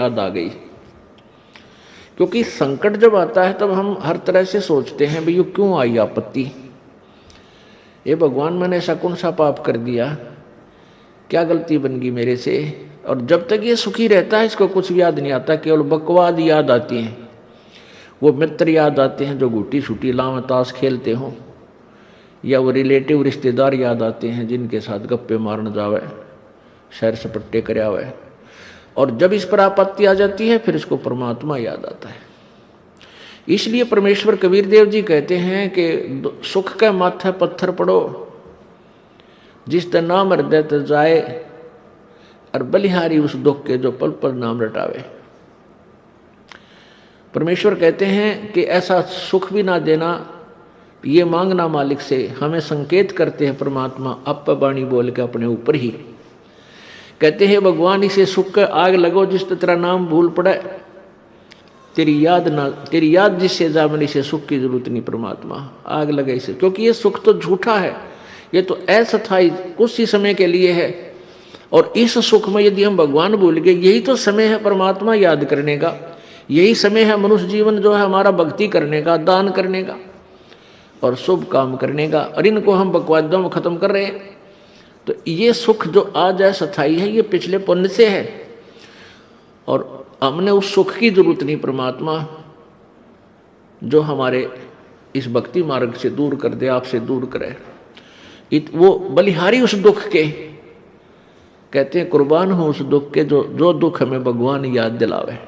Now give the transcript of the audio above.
याद आ गई। क्योंकि संकट जब आता है तब हम हर तरह से सोचते हैं भाई ये क्यों आई आपत्ति, ये भगवान मैंने ऐसा कौन सा पाप कर दिया, क्या गलती बन गई मेरे से। और जब तक ये सुखी रहता है इसको कुछ याद नहीं आता, केवल बकवाद याद आती हैं, वो मित्र याद आते हैं जो गुटी छुटी लाव ताश खेलते हों, या वो रिलेटिव रिश्तेदार याद आते हैं जिनके साथ गप्पे मारने जावे, सैर सपट्टे कर आवे। और जब इस पर आपत्ति आ जाती है फिर इसको परमात्मा याद आता है। इसलिए परमेश्वर कबीर देव जी कहते हैं कि सुख के माथे पत्थर पड़ो, जिस दिन नाम हृदय त जाए, और बलिहारी उस दुख के जो पल पल नाम रटावे। परमेश्वर कहते हैं कि ऐसा सुख भी ना देना, ये मांगना मालिक से। हमें संकेत करते हैं परमात्मा अप बाणी बोल के अपने ऊपर ही, कहते हैं भगवान इसे सुख का आग लगो जिस तेरा नाम भूल पड़े, तेरी याद जिससे जामन, इसे सुख की जरूरत नहीं परमात्मा, आग लगे इसे। क्योंकि ये सुख तो झूठा है, ये तो अस्थायी कुछ ही समय के लिए है। और इस सुख में यदि हम भगवान भूल गए, यही तो समय है परमात्मा याद करने का, यही समय है मनुष्य जीवन जो है हमारा भक्ति करने का, दान करने का और शुभ काम करने का। और इनको हम बकवादों में खत्म कर रहे हैं। तो ये सुख जो आज है स्थायी है, ये पिछले पुण्य से है, और हमने उस सुख की जरूरत नहीं परमात्मा जो हमारे इस भक्ति मार्ग से दूर कर दे, आपसे दूर करे। वो बलिहारी उस दुख के, कहते हैं कुर्बान हो उस दुख के जो दुख हमें भगवान याद दिलावे।